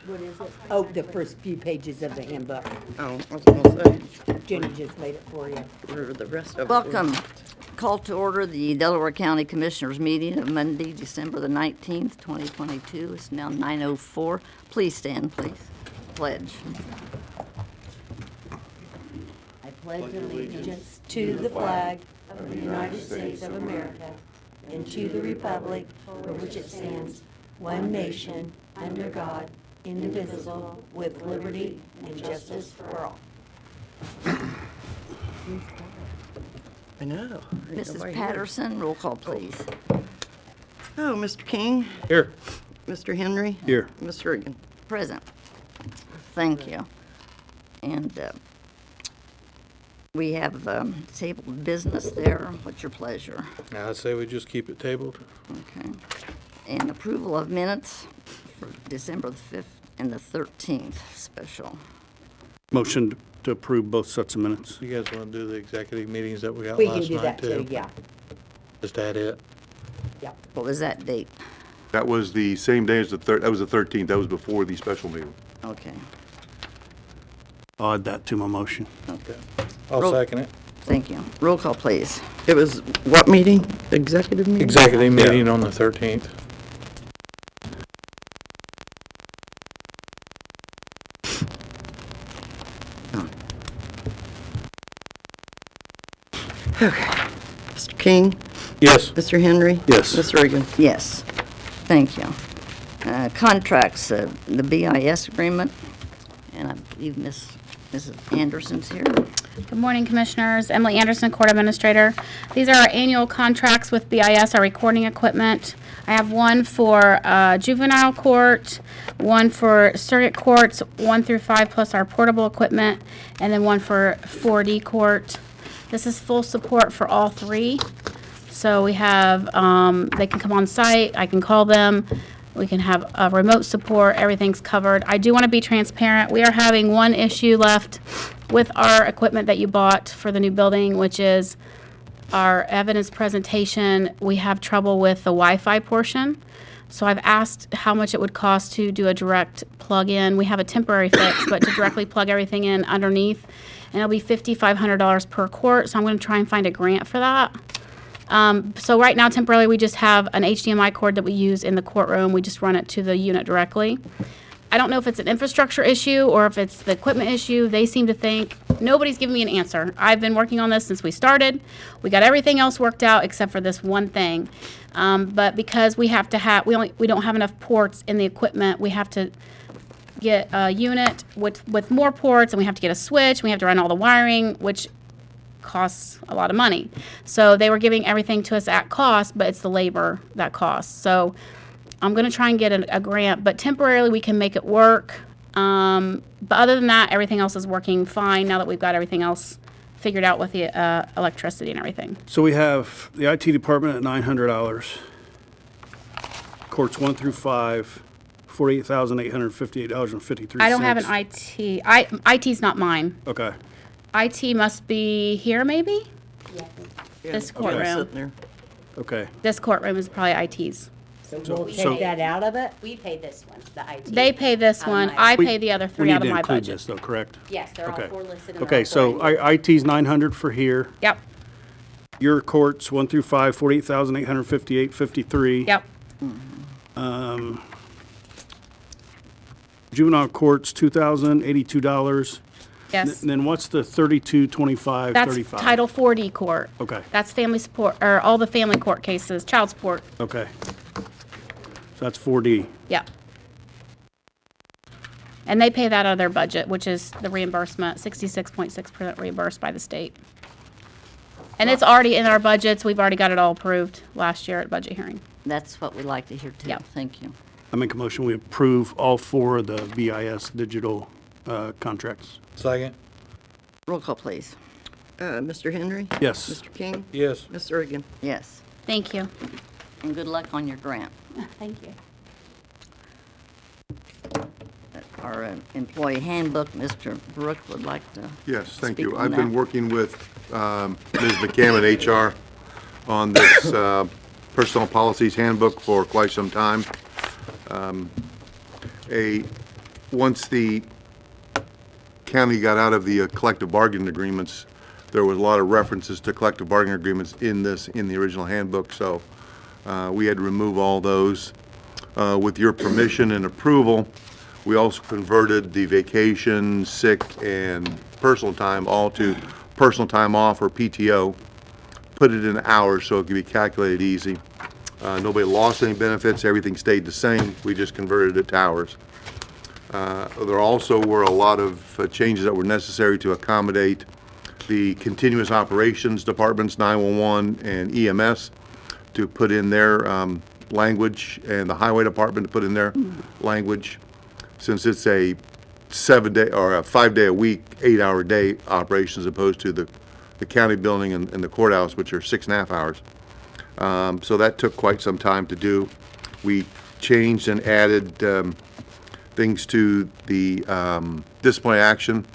What is it? Oh, the first few pages of the handbook. Oh, I was gonna say, Jenny just made it for you. where the rest of it. Welcome. Call to order the Delaware County Commissioners meeting of Monday, December the 19th, 2022. It's now 9:04. Please stand, please. Pledge. I pledge allegiance to the flag of the United States of America and to the republic for which it stands, one nation, under God, indivisible, with liberty and justice for all. I know. Ain't Mrs. nobody Patterson, roll call, please. here. Oh, Mr. King, Here. Mr. Henry. Here. Ms. Reagan. Present. Thank you. And we have tabled business there. What's your pleasure? I'd say we just keep it tabled. Okay. And approval of minutes for December the 5th and the 13th special. Motion to approve both sets of minutes. You guys want to do the executive meetings that we got We can last do night that too, too? yeah, Just add it. yeah. What was that date? That was the same day as that was the 13th, that was before the special meeting. Okay. I'll add that to my motion. Okay. I'll Roll- second it. Thank you. Roll call, please. It was what meeting? Executive meeting? Executive meeting on the 13th. Mr. King, Yes. Mr. Henry. Yes. Ms. Reagan. Yes. Thank you. Contracts, the BIS agreement, and I believe Mrs. Anderson's here. Good morning, Commissioners. Emily Anderson, Court Administrator. These are our annual contracts with BIS, our recording equipment. I have one for juvenile court, one for circuit courts, 1 through 5, plus our portable equipment, and then one for 4D court. This is full support for all three. So we have, they can come on site, I can call them, we can have remote support, everything's covered. I do want to be transparent. We are having one issue left with our equipment that you bought for the new building, which is our evidence presentation. We have trouble with the Wi-Fi portion. So I've asked how much it would cost to do a direct plug-in. We have a temporary fix, but to directly plug everything in underneath, and it'll be $5,500 per quart. So I'm going to try and find a grant for that. So right now, temporarily, we just have an HDMI cord that we use in the courtroom. We just run it to the unit directly. I don't know if it's an infrastructure issue or if it's the equipment issue. They seem to think, nobody's giving me an answer. I've been working on this since we started. We got everything else worked out except for this one thing. But because we have to have, we don't have enough ports in the equipment, we have to get a unit with more ports, and we have to get a switch. We have to run all the wiring, which costs a lot of money. So they were giving everything to us at cost, but it's the labor that costs. So I'm going to try and get a grant, but temporarily we can make it work. But other than that, everything else is working fine now that we've got everything else figured out with the electricity and everything. So we have the IT department at $900. Courts 1 through 5, $48,858.53. I don't have an IT. IT's not mine. Okay. IT must be here, maybe? Yeah, This okay. courtroom. Sitting there. Okay. This courtroom is probably IT's. So we'll so- take that out of it? We pay this one, the IT. They pay this out of one. my- I We- pay the other We three need out to of my include budget. this though, correct? Yes, they're all Okay. four listed and Okay, so IT's 900 for here. Yep, Your courts 1 through 5, $48,858.53. yep. Juvenile courts $2,082. Yes. And then what's the 3225 That's 35? Title 4D court. Okay. That's family support, or all the family court cases, child support. Okay. So that's 4D. Yep. And they pay that out of their budget, which is the reimbursement, 66.6% reimbursed by the state. And it's already in our budgets. We've already got it all approved last year at budget hearing. That's what we like to hear too. Yep. Thank you. I make a motion, we approve all 4 of the BIS digital contracts. Second. Roll call, please. Mr. Henry. Yes. Mr. King. Yes. Ms. Reagan. Yes. Thank you. And good luck on your grant. Thank you. Our employee handbook, Mr. Brook would like to. Yes, thank speak you. on I've been that. working with Ms. McCammon, HR, on this personnel policies handbook for quite some time. A once the county got out of the collective bargaining agreements, there was a lot of references to collective bargaining agreements in the original handbook, so we had to remove all those. With your permission and approval, we also converted the vacation, sick, and personal time all to personal time off, or PTO, put it in hours so it could be calculated easy. Nobody lost any benefits, everything stayed the same, we just converted it to hours. There also were a lot of changes that were necessary to accommodate the continuous operations departments, 911 and EMS, to put in their language, and the highway department to put in their language. Since it's a 7-day or a 5-day-a-week, 8-hour-a-day operation, as opposed to the county building and the courthouse, which are 6.5 hours. So that took quite some time to do. We changed and added things to the disciplinary action,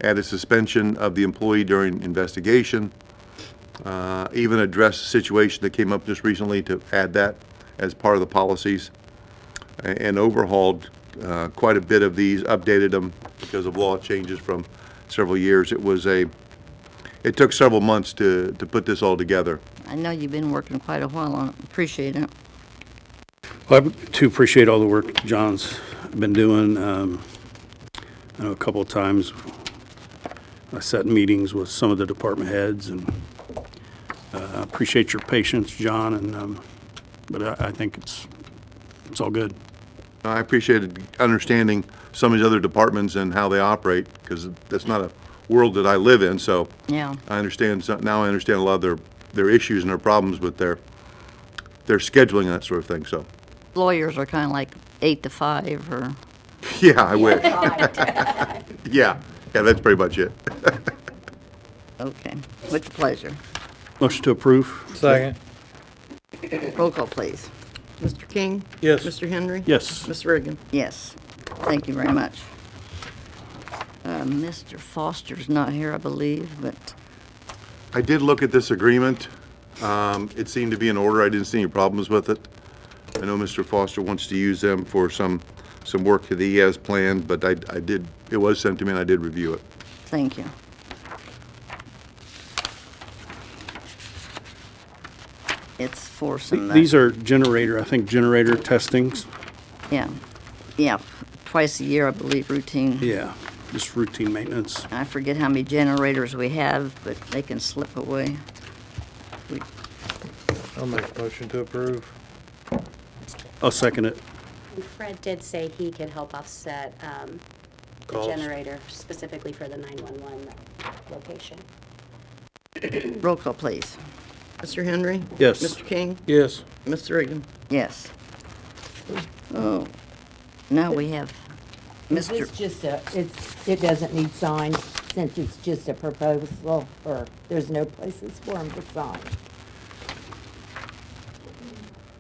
added suspension of the employee during investigation, even addressed a situation that came up just recently to add that as part of the policies, and overhauled quite a bit of these, updated them because of law changes from several years. It took several months to put this all together. I know you've been working quite a while on it. Appreciate it. Well, I too appreciate all the work John's been doing. I know a couple of times I sat in meetings with some of the department heads, and appreciate your patience, John, and but I think it's all good. I appreciated understanding some of these other departments and how they operate, because that's not a world that I live in, so Yeah. I understand, now I understand a lot of their issues and their problems with their scheduling and that sort of thing, so. Lawyers are kind of like 8 to 5, or, Yeah, I wish. Yeah, that's pretty much it. okay. With pleasure. Motion to approve? Second. Roll call, please. Mr. King? Yes. Mr. Henry? Yes. Ms. Reagan? Yes. Thank you very much. Mr. Foster's not here, I believe, but I did look at this agreement. It seemed to be in order. I didn't see any problems with it. I know Mr. Foster wants to use them for some work that he has planned, but it was sent to me and I did review it. thank you. It's for some, These are generator testings. yeah, twice a year, I believe, routine. Yeah, just routine maintenance. I forget how many generators we have, but they can slip away. I'll make a motion to approve. I'll second it. And Fred did say he could help offset the Cost. generator specifically for the 911 location. Roll call, please. Mr. Henry? Yes. Mr. King? Yes. Ms. Reagan? Yes. Oh, now we have It's Mr. just it doesn't need signed, since it's just a proposal, or there's no places for them to sign.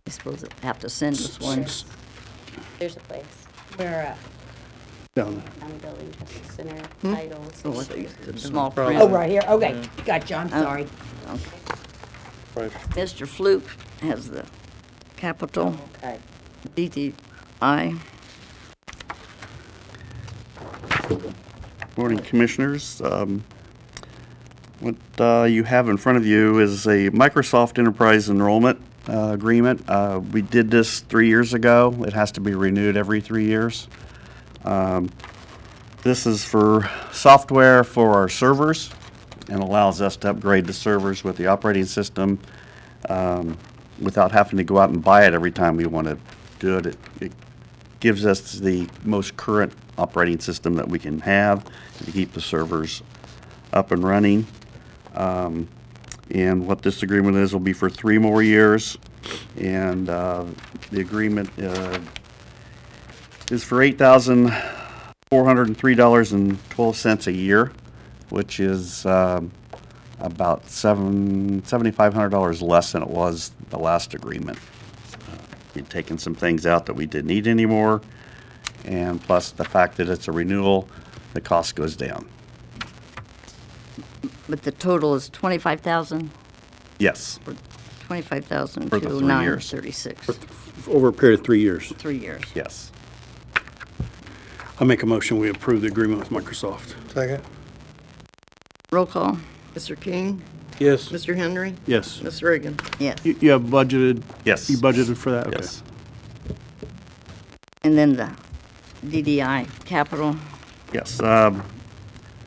I suppose I have to send us one. There's a place where Down there. County Building Justice Center titles. Oh, what the small Probably. print. Oh, right here, okay, gotcha, I'm sorry. Okay. Right. Mr. Fluke has the capital Okay. DTI. Morning, Commissioners. What you have in front of you is a Microsoft Enterprise Enrollment Agreement. We did this 3 years ago. It has to be renewed every 3 years. This is for software for our servers and allows us to upgrade the servers with the operating system without having to go out and buy it every time we want to do it. It gives us the most current operating system that we can have to keep the servers up and running. And what this agreement is will be for 3 more years. And the agreement is for $8,403.12 a year, which is about $7,500 less than it was the last agreement. We've taken some things out that we didn't need anymore, and plus the fact that it's a renewal, the cost goes down. But the total is 25,000, Yes, 25,000 For the to 3 years. 936. Over a period of 3 years. 3 years. yes. I make a motion, we approve the agreement with Microsoft. Second. Roll call. Mr. King? Yes. Mr. Henry? Yes. Ms. Reagan? Yes. You have budgeted? Yes. You budgeted for that? Okay. Yes. And then the DDI capital. Yes.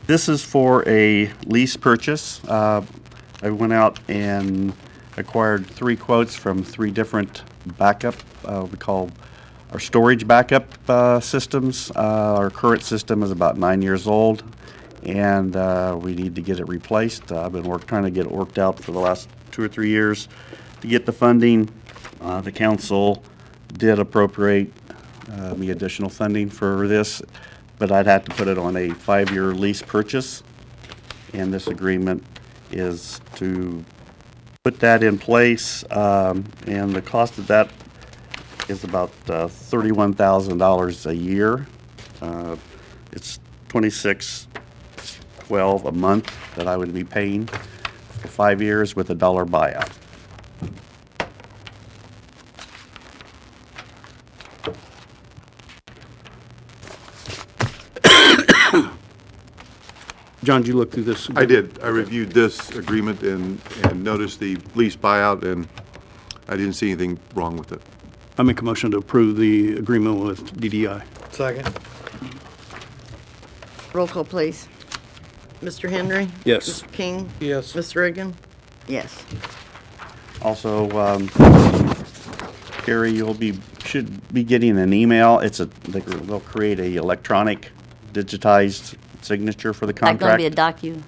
This is for a lease purchase. I went out and acquired 3 quotes from 3 different backup, we call our storage backup systems. Our current system is about 9 years old, and we need to get it replaced. I've been trying to get it worked out for the last 2 or 3 years to get the funding. The council did appropriate me additional funding for this, but I'd have to put it on a 5-year lease purchase, and this agreement is to put that in place, and the cost of that is about $31,000 a year. It's $26.12 a month that I would be paying for 5 years with a $1 buyout. John, did you look through this? I did. I reviewed this agreement and noticed the lease buyout, and I didn't see anything wrong with it. I make a motion to approve the agreement with DDI. Second. Roll call, please. Mr. Henry? Yes. Mr. King? Yes. Ms. Reagan? Yes. Also, Gary, should be getting an email. They'll create a electronic digitized signature for the That gonna contract. be a docu?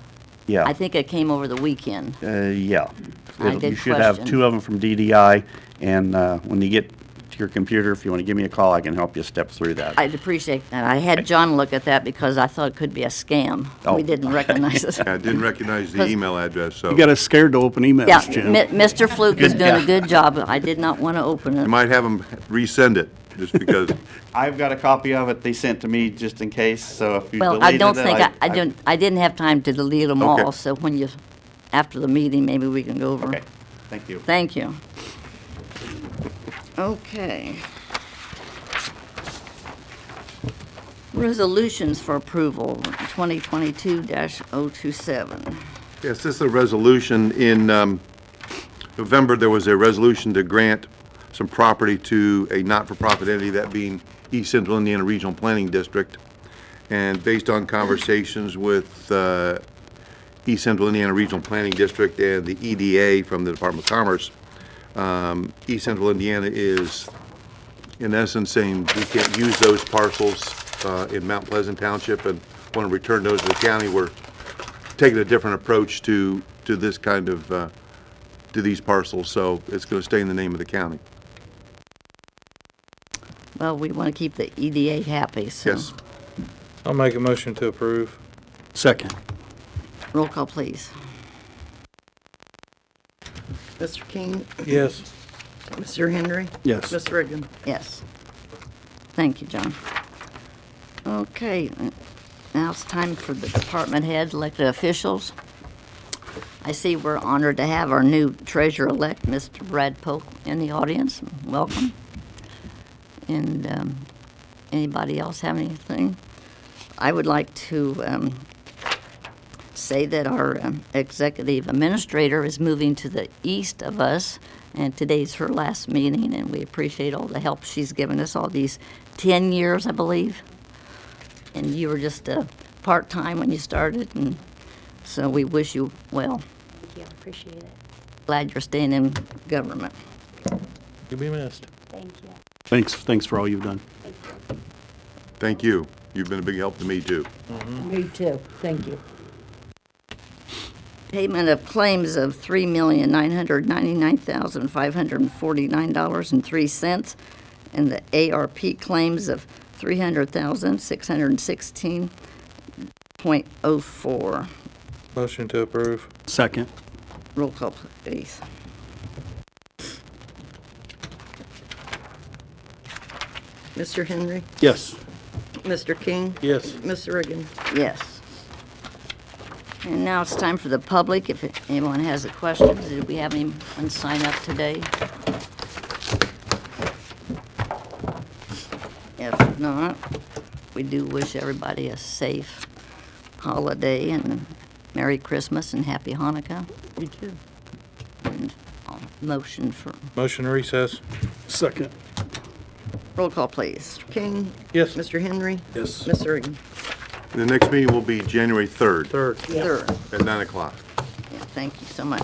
Yeah. I think it came over the weekend. Yeah. I did You should have question. 2 of them from DDI, and when you get to your computer, if you want to give me a call, I can help you step through that. I'd appreciate that. I had John look at that because I thought it could be a scam. Oh. We didn't recognize it. I didn't recognize the email address, so You got us scared to open emails, Yeah, Jim. Mr. Fluke is doing a good job. I did not want to open you it. might have them resend it, just because. I've got a copy of it they sent to me just in case, so if you Well, I deleted don't it, think, I didn't have time to delete them Okay. all, so when you, after the meeting, maybe we can go over. Okay, thank you. Thank you. Okay. Resolutions for approval, 2022-027. Yes, this is a resolution. In November, there was a resolution to grant some property to a not-for-profit entity, that being East Central Indiana Regional Planning District. And based on conversations with East Central Indiana Regional Planning District and the EDA from the Department of Commerce, East Central Indiana is, in essence, saying we can't use those parcels in Mount Pleasant Township and want to return those to the county. We're taking a different approach to this kind of, to these parcels, so it's going to stay in the name of the county. Well, we want to keep the EDA happy, so. Yes. I'll make a motion to approve. Second. Roll call, please. Mr. King? Yes. Mr. Henry? Yes. Ms. Reagan? Yes. Thank you, John. Okay, now it's time for the department heads, elected officials. I see we're honored to have our new treasurer-elect, Mr. Brad Polk, in the audience. Welcome. And anybody else have anything? I would like to say that our executive administrator is moving to the east of us, and today's her last meeting, and we appreciate all the help she's given us all these 10 years, I believe. And you were just part-time when you started, and so we wish you well. Thank you, appreciate it. Glad you're staying in government. You'll be missed. Thank you. Thanks for all you've done. Thank you. You've been a big help to me, too. Me too, thank you. Payment of claims of $3,999,549.03, and the ARP claims of $300,616.04. Motion to approve. Second. Roll call, please. Mr. Henry? Yes. Mr. King? Yes. Ms. Reagan? Yes. And now it's time for the public. If anyone has a question, did we have anyone sign up today? If not, we do wish everybody a safe holiday and Merry Christmas and Happy Hanukkah. You too. And motion for, Motion to recess? Second. roll call, please. Mr. King? Yes. Mr. Henry? Yes. Ms. Reagan? The next meeting will be January 3rd Third. Third. at 9 o'clock. Yeah, thank you so much.